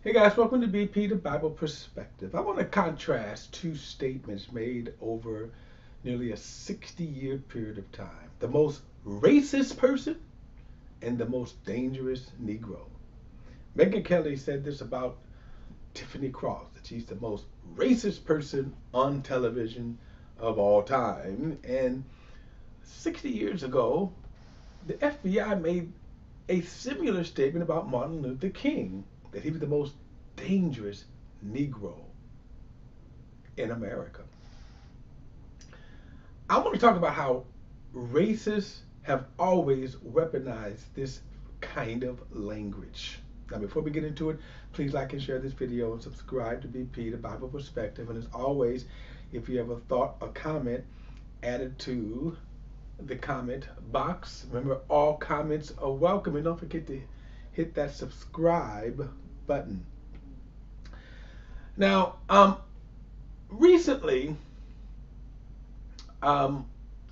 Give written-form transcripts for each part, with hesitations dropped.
Hey guys, welcome to BP, the Bible Perspective. I want to contrast two statements made over nearly a 60-year period of time. The most racist person and the most dangerous Negro. Megyn Kelly said this about Tiffany Cross, that she's the most racist person on television of all time. And 60 years ago, the FBI made a similar statement about Martin Luther King, that he was the most dangerous Negro in America. I want to talk about how racists have always weaponized this kind of language. Now, before we get into it, please like and share this video and subscribe to BP, the Bible Perspective. And as always, if you have a thought or comment, add it to the comment box. Remember, all comments are welcome, and don't forget to hit that subscribe button. Now, recently,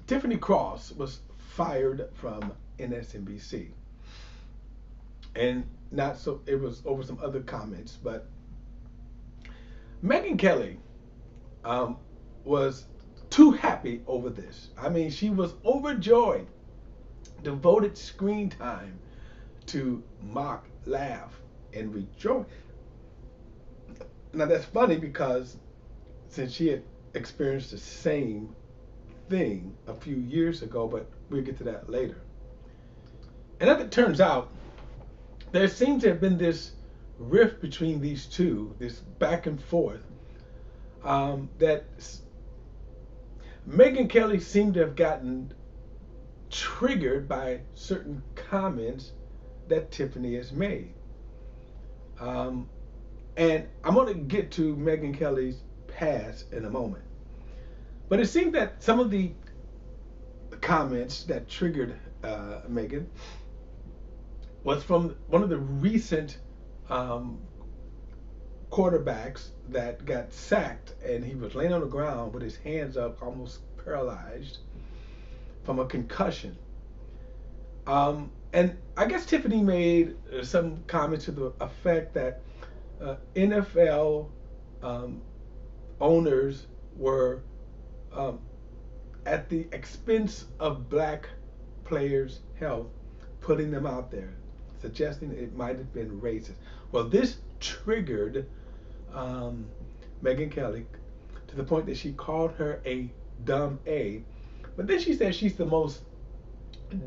Tiffany Cross was fired from MSNBC, and not so. It was over some other comments, but Megyn Kelly was too happy over this. I mean, she was overjoyed, devoted screen time to mock, laugh, and rejoice. Now that's funny because since she had experienced the same thing a few years ago, but we'll get to that later. And as it turns out, there seems to have been this rift between these two, this back and forth, that Megyn Kelly seemed to have gotten triggered by certain comments that Tiffany has made. And I'm going to get to Megyn Kelly's past in a moment. But it seemed that some of the comments that triggered Megyn was from one of the recent quarterbacks that got sacked, and he was laying on the ground with his hands up, almost paralyzed from a concussion. And I guess Tiffany made some comments to the effect that NFL owners were at the expense of black players' health, putting them out there, suggesting it might have been racist. Well, this triggered Megyn Kelly to the point that she called her a dumb A. But then she said she's the most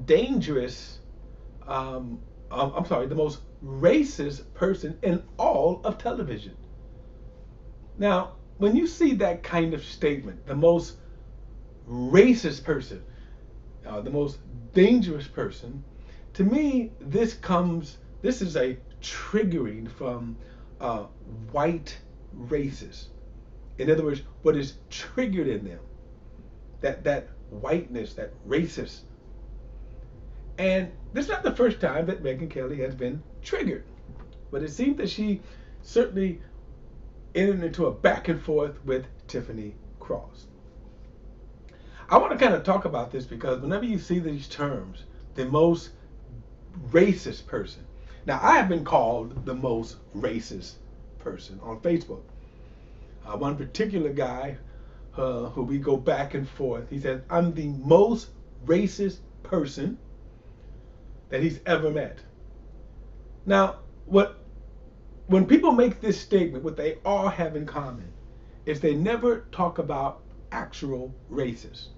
dangerous, the most racist person in all of television. Now, when you see that kind of statement, the most racist person, the most dangerous person, to me, this is a triggering from white racists. In other words, what is triggered in them, that whiteness, that racist. And this is not the first time that Megyn Kelly has been triggered, but it seems that she certainly entered into a back and forth with Tiffany Cross. I want to kind of talk about this because whenever you see these terms, the most racist person. Now, I have been called the most racist person on Facebook. One particular guy who we go back and forth, he says, I'm the most racist person that he's ever met. Now, when people make this statement, what they all have in common is they never talk about actual racists.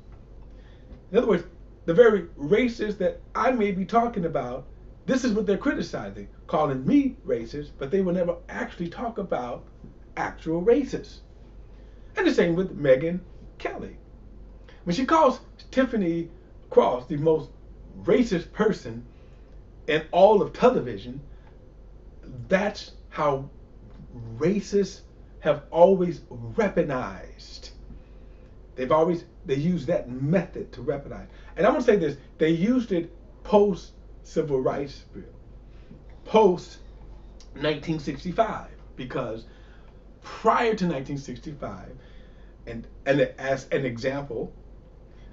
In other words, the very racists that I may be talking about, this is what they're criticizing, calling me racist, but they will never actually talk about actual racists. And the same with Megyn Kelly. When she calls Tiffany Cross the most racist person in all of television, that's how racists have always weaponized. They use that method to weaponize. And I'm going to say this, they used it post Civil Rights Bill, post 1965, because prior to 1965, and as an example,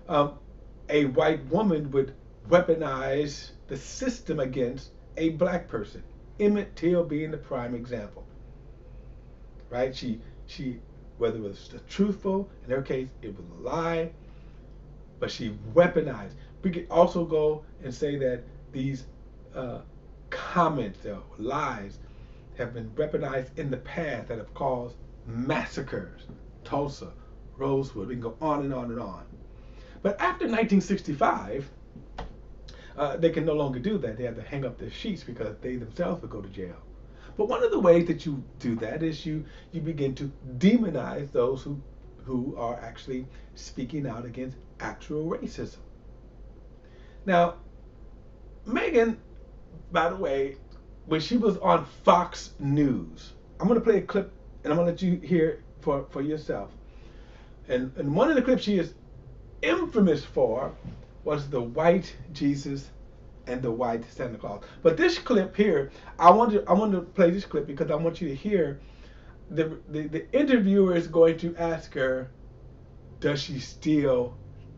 a white woman would weaponize the system against a black person, Emmett Till being the prime example. right? She whether it was truthful, in her case it was a lie, but she weaponized. We could also go and say that these uh, comments or lies have been weaponized in the past that have caused massacres. Tulsa, Rosewood, we can go on and on and on. But after 1965, they can no longer do that. They have to hang up their sheets because they themselves would go to jail. But one of the ways that you do that is you begin to demonize those who are actually speaking out against actual racism. Now, Megyn, by the way, when she was on Fox News, I'm going to play a clip and I'm going to let you hear it for yourself. And one of the clips she is infamous for was the white Jesus and the white Santa Claus. But this clip here, I want to play this clip because I want you to hear the interviewer is going to ask her, does she still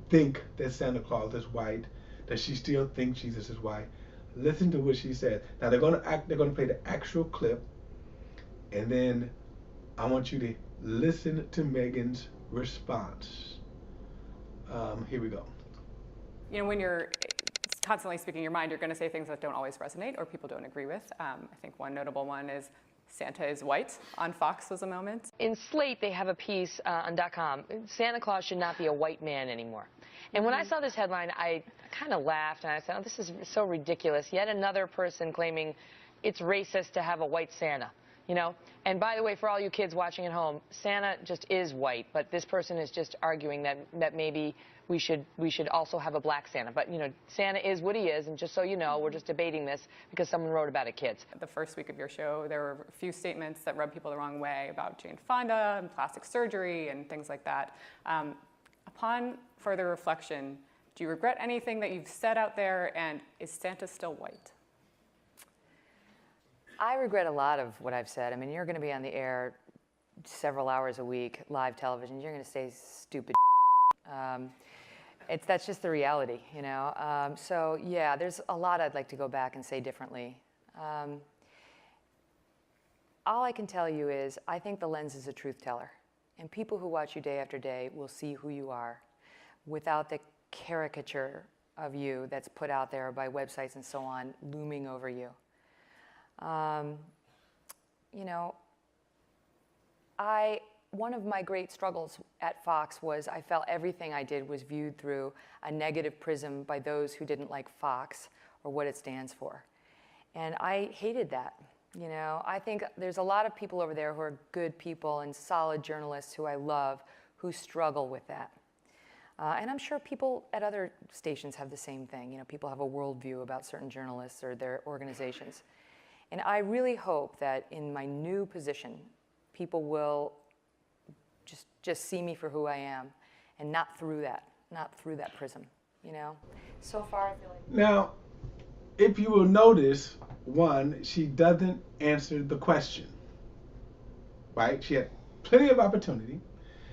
think that Santa Claus is white? Does she still think Jesus is white? Listen to what she said. Now they're going to play the actual clip, and then I want you to listen to Megyn's response. Here we go. You know, when you're constantly speaking your mind, you're going to say things that don't always resonate or people don't agree with. I think one notable one is Santa is white on Fox was a moment. In Slate, they have a piece on .com. Santa Claus should not be a white man anymore. And when I saw this headline, I kind of laughed and I said, oh, this is so ridiculous. Yet another person claiming it's racist to have a white Santa. You know, and by the way, for all you kids watching at home, Santa just is white, but this person is just arguing that maybe we should also have a black Santa. But, you know, Santa is what he is, and just so you know, we're just debating this because someone wrote about it, kids. The first week of your show, there were a few statements that rubbed people the wrong way about Jane Fonda and plastic surgery and things like that. Upon further reflection, do you regret anything that you've said out there, and is Santa still white? I regret a lot of what I've said. I mean, you're going to be on the air several hours a week, live television. You're going to say stupid. That's just the reality, you know. So yeah, there's a lot I'd like to go back and say differently. All I can tell you is I think the lens is a truth teller, and people who watch you day after day will see who you are, without the caricature of you that's put out there by websites and so on looming over you. You know, one of my great struggles at Fox was I felt everything I did was viewed through a negative prism by those who didn't like Fox or what it stands for. And I hated that. You know, I think there's a lot of people over there who are good people and solid journalists who I love who struggle with that. And I'm sure people at other stations have the same thing. You know, people have a worldview about certain journalists or their organizations. And I really hope that in my new position, people will just see me for who I am and not through that prism, you know? So far, I feel like... Now, if you will notice, one, she doesn't answer the question, right? She had plenty of opportunity.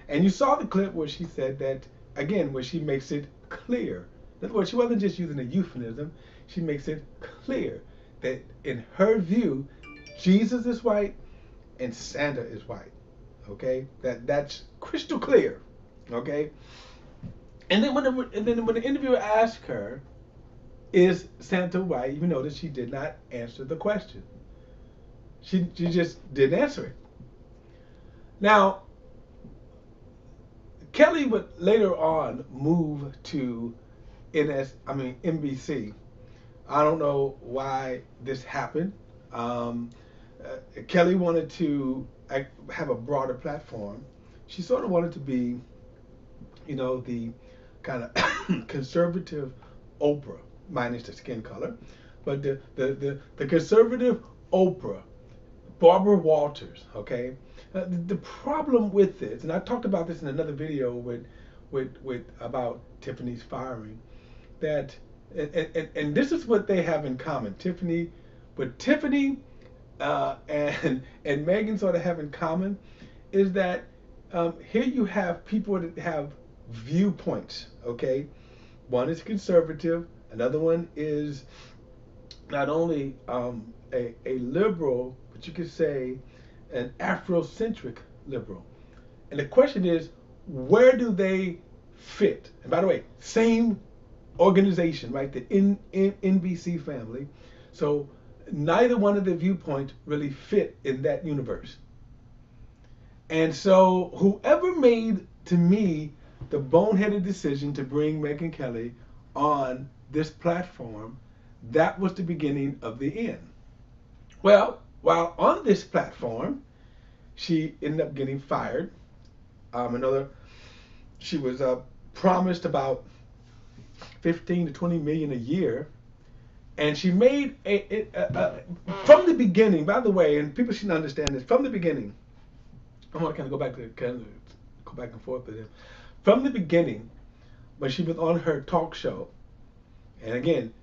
And you saw the clip where she said that, again, where she makes it clear. In other words, she wasn't just using a euphemism. She makes it clear that in her view, Jesus is white and Santa is white. Okay, that's crystal clear. Okay, and then when the interviewer asked her, "Is Santa white?" you notice she did not answer the question. She just didn't answer it. Now, Kelly would later on move to NBC. I don't know why this happened. Kelly wanted to have a broader platform. She sort of wanted to be, you know, the kind of conservative Oprah, minus the skin color, but the conservative Oprah, Barbara Walters. Okay, the problem with this, and I talked about this in another video with about Tiffany's firing, that. And this is what they have in common. Tiffany and Megyn sort of have in common is that here you have people that have viewpoints, okay? One is conservative, another one is not only a liberal, but you could say an Afrocentric liberal. And the question is, where do they fit? And by the way, same organization, right? The NBC family. So neither one of the viewpoints really fit in that universe. And so whoever made, to me, the boneheaded decision to bring Megyn Kelly on this platform, that was the beginning of the end. Well, while on this platform, she ended up getting fired. She was promised about 15 to 20 million a year, and she made from the beginning. By the way, and people should understand this from the beginning. I want to kind of go back and forth with him. From the beginning, when she was on her talk show, and again,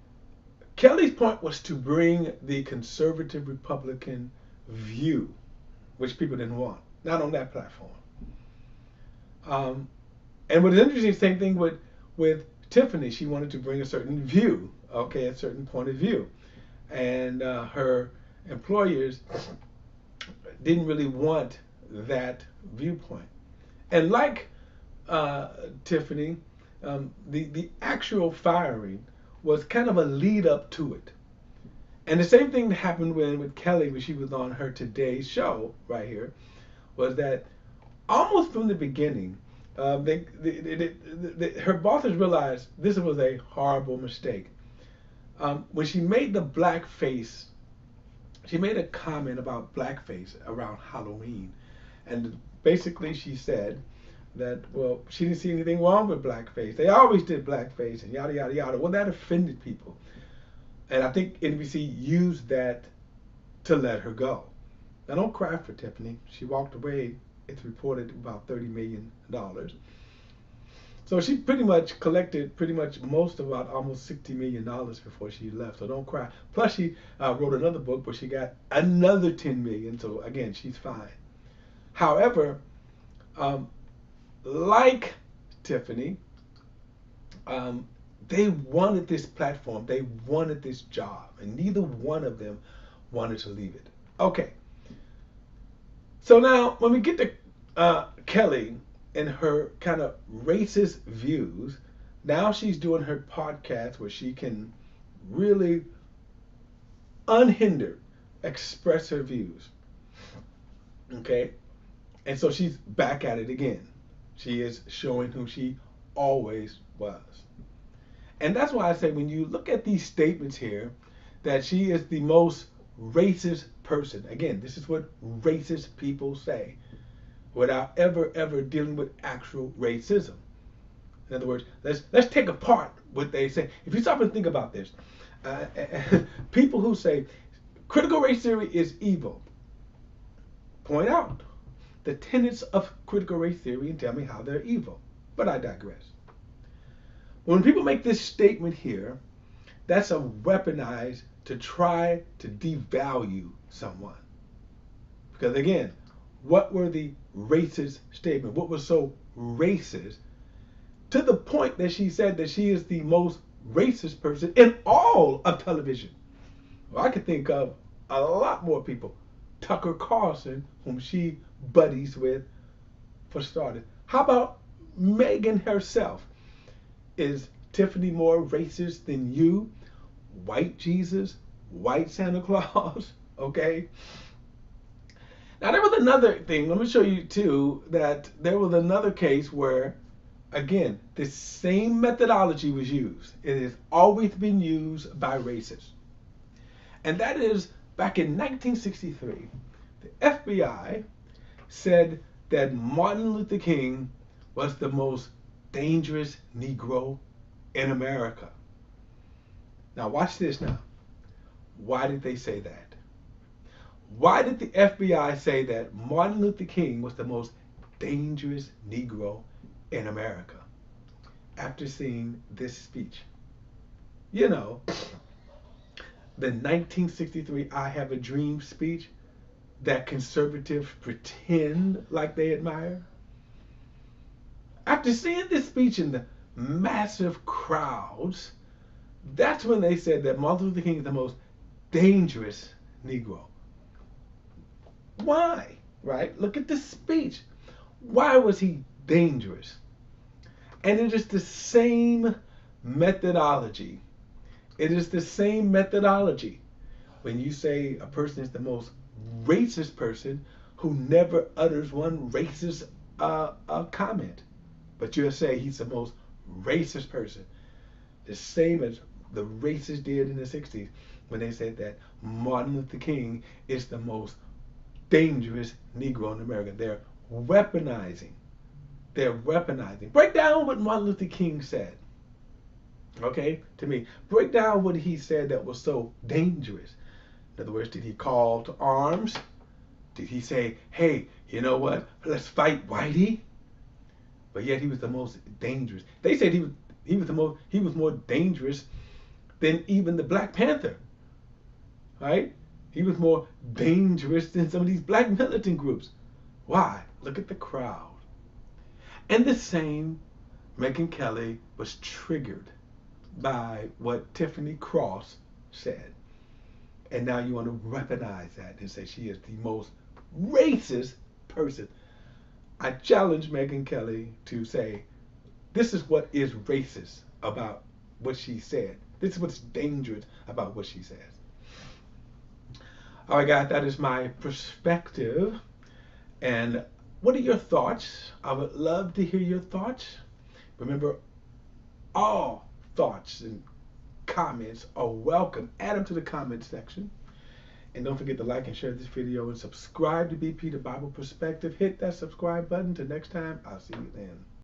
Kelly's point was to bring the conservative Republican view, which people didn't want, not on that platform. And what is interesting, same thing with Tiffany. She wanted to bring a certain view, okay, a certain point of view. And her employers didn't really want that viewpoint. And like Tiffany, the actual firing was kind of a lead up to it. And the same thing happened with Kelly when she was on her Today show right here, was that almost from the beginning, her bosses realized this was a horrible mistake. When she made the blackface, she made a comment about blackface around Halloween. And basically she said that, well, she didn't see anything wrong with blackface. They always did blackface and yada, yada, yada. Well, that offended people. And I think NBC used that to let her go. Now, don't cry for Tiffany. She walked away, it's reported, about $30 million. So she pretty much collected most of about almost $60 million before she left. So don't cry. Plus, she wrote another book where she got another $10 million. So again, she's fine. However, like Tiffany, they wanted this platform, they wanted this job, and neither one of them wanted to leave it. Okay. So now, when we get to Kelly and her kind of racist views, now she's doing her podcast where she can really unhindered express her views. Okay? And so she's back at it again. She is showing who she always was. And that's why I say when you look at these statements here, that she is the most racist person. Again, this is what racist people say without ever dealing with actual racism. In other words, let's take apart what they say. If you stop and think about this, people who say critical race theory is evil, point out the tenets of critical race theory and tell me how they're evil. But I digress. When people make this statement here, that's a weaponize to try to devalue someone. Because again, what were the racist statements? What was so racist to the point that she said that she is the most racist person in all of television? Well, I could think of a lot more people. Tucker Carlson, whom she buddies with, for starters. How about Megyn herself? Is Tiffany more racist than you? White Jesus? White Santa Claus? Okay? Now, there was another thing. Let me show you, too, that there was another case where, again, the same methodology was used. It has always been used by racists. And that is, back in 1963, the FBI said that Martin Luther King was the most dangerous Negro in America. Now watch this now. Why did they say that? Why did the FBI say that Martin Luther King was the most dangerous Negro in America? After seeing this speech. You know, the 1963 I Have a Dream speech that conservatives pretend like they admire. After seeing this speech in the massive crowds, that's when they said that Martin Luther King is the most dangerous Negro. Why? Right? Look at the speech. Why was he dangerous? And it is the same methodology. It is the same methodology. When you say a person is the most racist person who never utters one racist comment, but you say he's the most racist person, the same as the racists did in the 60s when they said that Martin Luther King is the most dangerous Negro in America. They're weaponizing. They're weaponizing. Break down what Martin Luther King said. Okay, to me, break down what he said that was so dangerous. In other words, did he call to arms? Did he say, hey, you know what, let's fight Whitey? But yet he was the most dangerous. They said he was more dangerous than even the Black Panther. Right? He was more dangerous than some of these black militant groups. Why? Look at the crowd. And the same, Megyn Kelly was triggered by what Tiffany Cross said. And now you want to weaponize that and say she is the most racist person. I challenge Megyn Kelly to say, this is what is racist about what she said. This is what's dangerous about what she says. All right, guys, that is my perspective. And what are your thoughts? I would love to hear your thoughts. Remember, all thoughts and comments are welcome. Add them to the comment section. And don't forget to like and share this video and subscribe to BP The Bible Perspective. Hit that subscribe button. Till next time, I'll see you then.